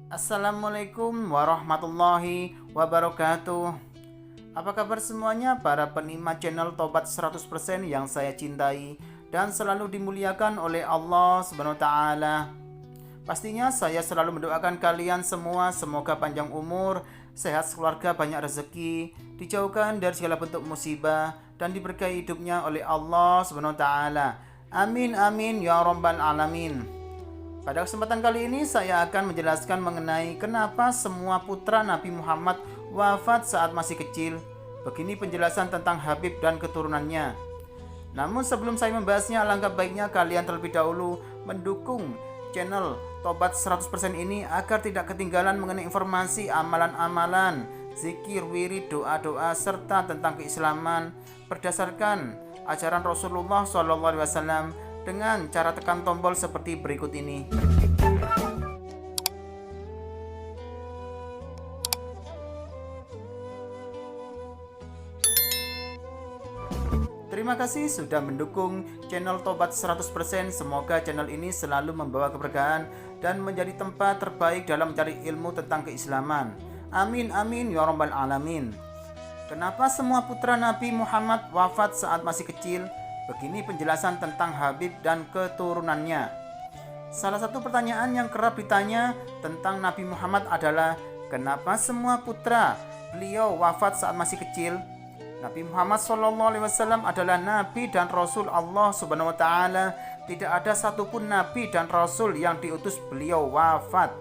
Assalamualaikum warahmatullahi wabarakatuh. Apa kabar semuanya para penikmat channel Tobat 100% yang saya cintai dan selalu dimuliakan oleh Allah Subhanahu wa taala. Pastinya saya selalu mendoakan kalian semua semoga panjang umur, sehat sekeluarga, banyak rezeki, dijauhkan dari segala bentuk musibah dan diberkahi hidupnya oleh Allah Subhanahu wa taala. Amin amin ya rabbal alamin. Pada kesempatan kali ini saya akan menjelaskan mengenai kenapa semua putra Nabi Muhammad wafat saat masih kecil. Begini penjelasan tentang Habib dan keturunannya. Namun sebelum saya membahasnya, alangkah baiknya kalian terlebih dahulu mendukung channel Tobat 100% ini agar tidak ketinggalan mengenai informasi amalan-amalan, zikir, wirid, doa-doa serta tentang keislaman berdasarkan ajaran Rasulullah SAW dengan cara tekan tombol seperti berikut ini. Terima kasih sudah mendukung channel Tobat 100%. Semoga channel ini selalu membawa keberkahan dan menjadi tempat terbaik dalam mencari ilmu tentang keislaman. Amin amin ya rabbal alamin. Kenapa semua putra Nabi Muhammad wafat saat masih kecil? Begini penjelasan tentang Habib dan keturunannya. Salah satu pertanyaan yang kerap ditanya tentang Nabi Muhammad adalah kenapa semua putra beliau wafat saat masih kecil? Nabi Muhammad SAW adalah Nabi dan Rasul Allah Subhanahu Wa Taala. Tidak ada satupun Nabi dan Rasul yang diutus beliau wafat.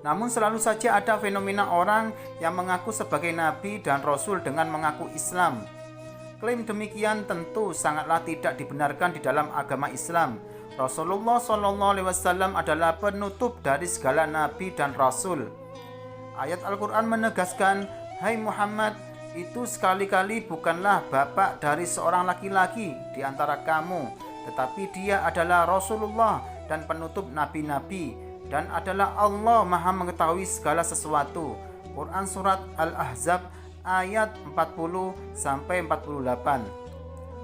Namun selalu saja ada fenomena orang yang mengaku sebagai Nabi dan Rasul dengan mengaku Islam. Klaim demikian tentu sangatlah tidak dibenarkan di dalam agama Islam. Rasulullah SAW adalah penutup dari segala nabi dan rasul. Ayat Al-Quran menegaskan, "Hai Muhammad, itu sekali-kali bukanlah bapak dari seorang laki-laki di antara kamu, tetapi dia adalah Rasulullah dan penutup nabi-nabi, dan adalah Allah Maha mengetahui segala sesuatu." Quran Surat Al-Ahzab ayat 40-48.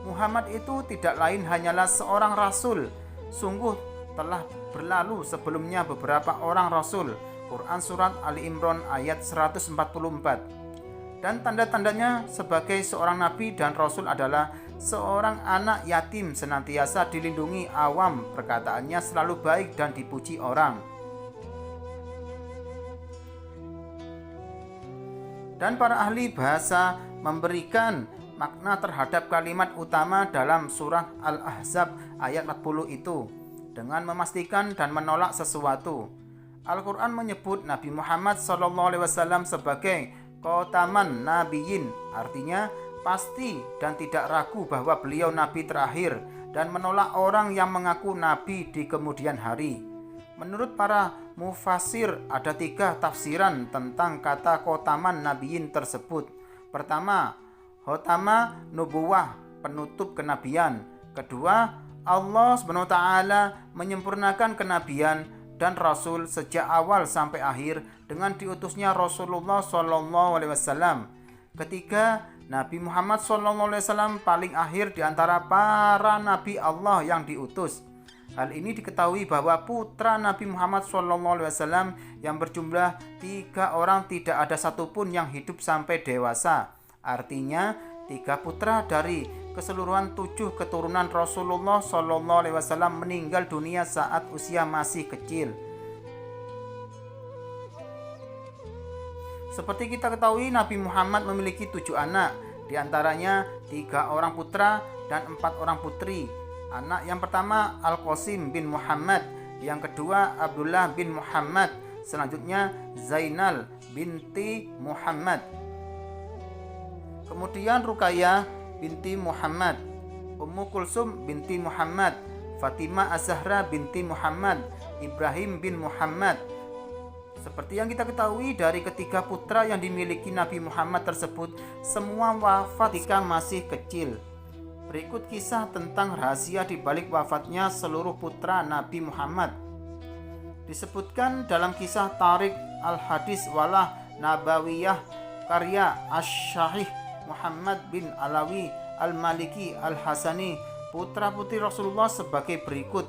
Muhammad itu tidak lain hanyalah seorang rasul. Sungguh telah berlalu sebelumnya beberapa orang rasul. Quran Surat Ali Imran ayat 144. Dan tanda-tandanya sebagai seorang nabi dan rasul adalah seorang anak yatim senantiasa dilindungi awam, perkataannya selalu baik dan dipuji orang. Dan para ahli bahasa memberikan makna terhadap kalimat utama dalam surah Al-Ahzab ayat 40 itu dengan memastikan dan menolak sesuatu. Al-Quran menyebut Nabi Muhammad SAW sebagai Khotaman Nabiyyin, artinya pasti dan tidak ragu bahwa beliau Nabi terakhir, dan menolak orang yang mengaku Nabi di kemudian hari. Menurut para mufasir ada 3 tafsiran tentang kata Khotaman Nabiyyin tersebut. Pertama, Khotama Nubuwah, penutup kenabian. Kedua, Allah SWT menyempurnakan kenabian dan Rasul sejak awal sampai akhir dengan diutusnya Rasulullah SAW. Ketiga, Nabi Muhammad SAW paling akhir di antara para Nabi Allah yang diutus. Hal ini diketahui bahwa putra Nabi Muhammad SAW yang berjumlah 3 orang tidak ada satupun yang hidup sampai dewasa. Artinya 3 putra dari keseluruhan 7 keturunan Rasulullah SAW meninggal dunia saat usia masih kecil. Seperti kita ketahui, Nabi Muhammad memiliki 7 anak, diantaranya 3 orang putra dan 4 orang putri. Anak yang pertama Al-Qasim bin Muhammad, yang kedua Abdullah bin Muhammad, selanjutnya Zainal binti Muhammad, kemudian Ruqayyah binti Muhammad, Ummu Kulsum binti Muhammad, Fatimah Az-Zahra binti Muhammad, Ibrahim bin Muhammad. Seperti yang kita ketahui, dari ketiga putra yang dimiliki Nabi Muhammad tersebut semua wafat ketika masih kecil. Berikut kisah tentang rahasia di balik wafatnya seluruh putra Nabi Muhammad. Disebutkan dalam kisah Tariq Al-Hadis Walah Nabawiyah karya Asy-Syaikh Muhammad bin Alawi Al-Maliki Al-Hasani, putra putri Rasulullah sebagai berikut.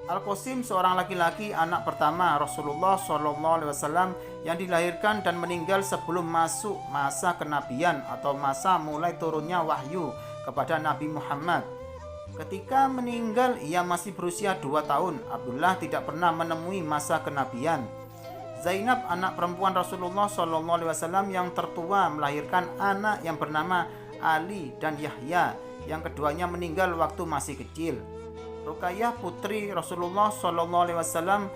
Al-Qasim seorang laki-laki anak pertama Rasulullah SAW yang dilahirkan dan meninggal sebelum masuk masa kenabian atau masa mulai turunnya wahyu kepada Nabi Muhammad. Ketika meninggal ia masih berusia 2 tahun. Abdullah tidak pernah menemui masa kenabian. Zainab anak perempuan Rasulullah SAW yang tertua melahirkan anak yang bernama Ali dan Yahya yang keduanya meninggal waktu masih kecil. Ruqayyah putri Rasulullah SAW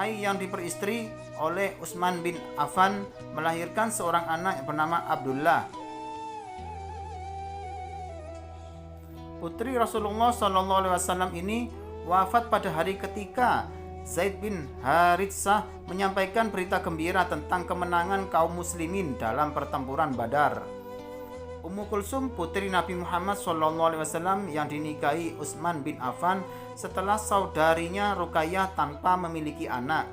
yang diperistri oleh Utsman bin Affan melahirkan seorang anak yang bernama Abdullah. Putri Rasulullah SAW ini wafat pada hari ketika Zaid bin Haritsah menyampaikan berita gembira tentang kemenangan kaum muslimin dalam pertempuran Badar. Ummu Kulsum putri Nabi Muhammad SAW yang dinikahi Utsman bin Affan setelah saudarinya Ruqayyah tanpa memiliki anak.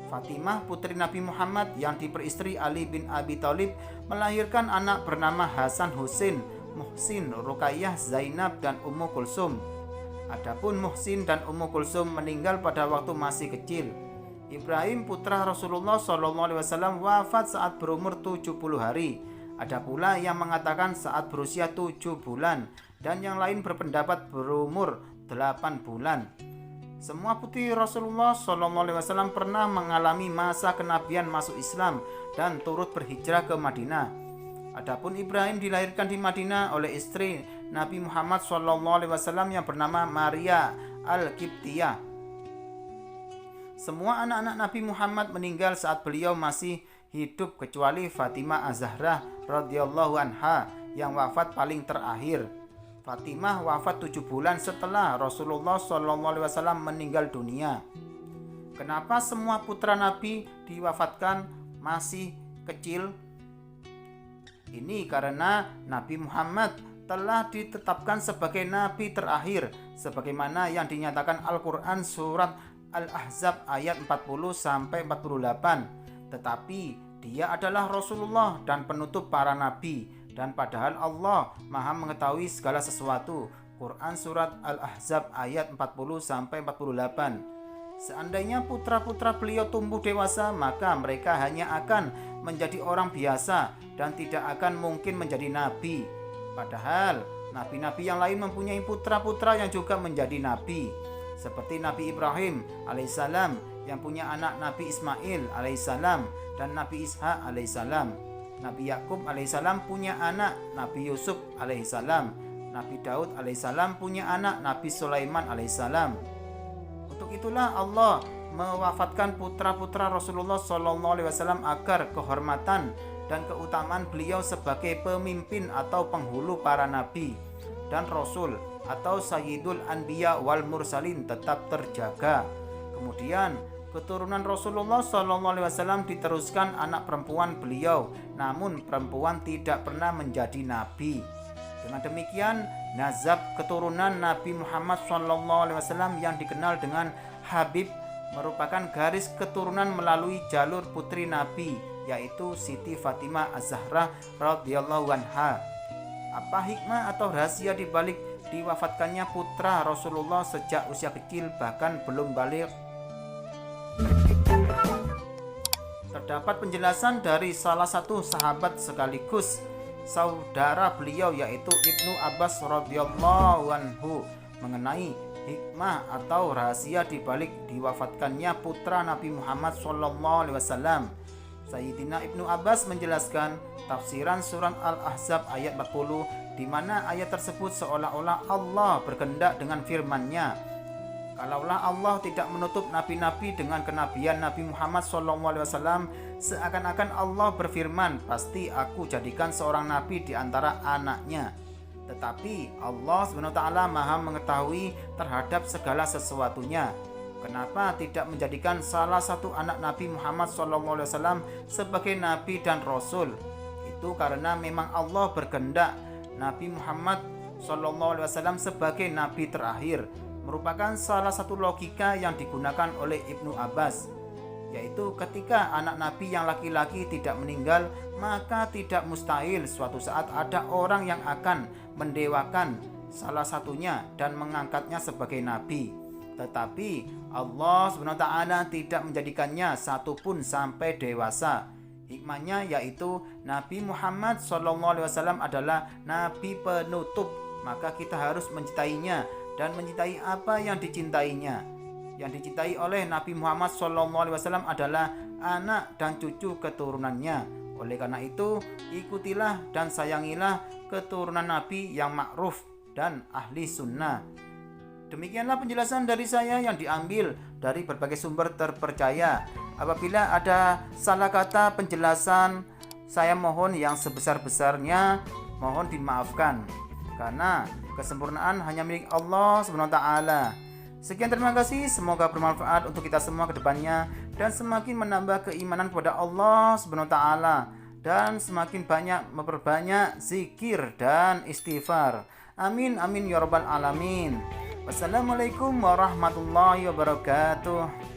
Fatimah putri Nabi Muhammad yang diperistri Ali bin Abi Thalib melahirkan anak bernama Hasan Husain, Muhsin, Ruqayyah, Zainab dan Ummu Kulsum. Adapun Muhsin dan Ummu Kulsum meninggal pada waktu masih kecil. Ibrahim putra Rasulullah SAW wafat saat berumur 70 hari. Ada pula yang mengatakan saat berusia 7 bulan dan yang lain berpendapat berumur 8 bulan. Semua putri Rasulullah SAW pernah mengalami masa kenabian masuk Islam dan turut berhijrah ke Madinah. Adapun Ibrahim dilahirkan di Madinah oleh istri Nabi Muhammad SAW yang bernama Maria Al-Qibtiyah. Semua anak-anak Nabi Muhammad meninggal saat beliau masih hidup kecuali Fatimah Az-Zahra radhiyallahu anha yang wafat paling terakhir. Fatimah wafat 7 bulan setelah Rasulullah SAW meninggal dunia. Kenapa semua putra Nabi diwafatkan masih kecil? Ini karena Nabi Muhammad telah ditetapkan sebagai Nabi terakhir sebagaimana yang dinyatakan Al-Quran surat Al-Ahzab ayat 40-48. Tetapi dia adalah Rasulullah dan penutup para nabi, dan padahal Allah Maha mengetahui segala sesuatu. Quran surat Al-Ahzab ayat 40-48. Seandainya putra-putra beliau tumbuh dewasa, maka mereka hanya akan menjadi orang biasa dan tidak akan mungkin menjadi nabi. Padahal nabi-nabi yang lain mempunyai putra-putra yang juga menjadi nabi, seperti Nabi Ibrahim alaihissalam yang punya anak Nabi Ismail alaihissalam dan Nabi Ishak alaihissalam. Nabi Yakub alaihissalam punya anak Nabi Yusuf alaihissalam. Nabi Daud alaihissalam punya anak Nabi Sulaiman alaihissalam. Untuk itulah Allah mewafatkan putra-putra Rasulullah SAW agar kehormatan dan keutamaan beliau sebagai pemimpin atau penghulu para nabi dan rasul atau Sayyidul Anbiya wal Mursalin tetap terjaga. Kemudian keturunan Rasulullah SAW diteruskan anak perempuan beliau, namun perempuan tidak pernah menjadi nabi. Dengan demikian, nazab keturunan Nabi Muhammad SAW yang dikenal dengan Habib merupakan garis keturunan melalui jalur putri Nabi, yaitu Siti Fatimah Az-Zahra radhiyallahu anha. Apa hikmah atau rahasia di balik diwafatkannya putra Rasulullah sejak usia kecil bahkan belum balik? Terdapat penjelasan dari salah satu sahabat sekaligus saudara beliau, yaitu Ibnu Abbas radhiyallahu anhu, mengenai hikmah atau rahasia di balik diwafatkannya putra Nabi Muhammad SAW. Sayyidina Ibnu Abbas menjelaskan tafsiran surat Al-Ahzab ayat 40, di mana ayat tersebut seolah-olah Allah berkehendak dengan firman-Nya, kalaulah Allah tidak menutup nabi-nabi dengan kenabian Nabi Muhammad SAW, seakan-akan Allah berfirman, pasti aku jadikan seorang nabi di antara anaknya. Tetapi Allah SWT Maha mengetahui terhadap segala sesuatunya. Kenapa tidak menjadikan salah satu anak Nabi Muhammad SAW sebagai nabi dan rasul? Itu karena memang Allah berkehendak Nabi Muhammad SAW sebagai nabi terakhir, merupakan salah satu logika yang digunakan oleh Ibnu Abbas, yaitu ketika anak nabi yang laki-laki tidak meninggal, maka tidak mustahil suatu saat ada orang yang akan mendewakan salah satunya dan mengangkatnya sebagai nabi. Tetapi Allah SWT tidak menjadikannya satupun sampai dewasa. Hikmahnya yaitu Nabi Muhammad SAW adalah Nabi penutup, maka kita harus mencintainya dan mencintai apa yang dicintainya. Yang dicintai oleh Nabi Muhammad SAW adalah anak dan cucu keturunannya. Oleh karena itu, ikutilah dan sayangilah keturunan Nabi yang ma'ruf dan ahli sunnah. Demikianlah penjelasan dari saya yang diambil dari berbagai sumber terpercaya. Apabila ada salah kata penjelasan, saya mohon yang sebesar-besarnya mohon dimaafkan, karena kesempurnaan hanya milik Allah SWT. Sekian, terima kasih, semoga bermanfaat untuk kita semua ke depannya dan semakin menambah keimanan kepada Allah SWT dan semakin banyak memperbanyak zikir dan istighfar. Amin amin ya rabbal alamin. Wassalamualaikum warahmatullahi wabarakatuh.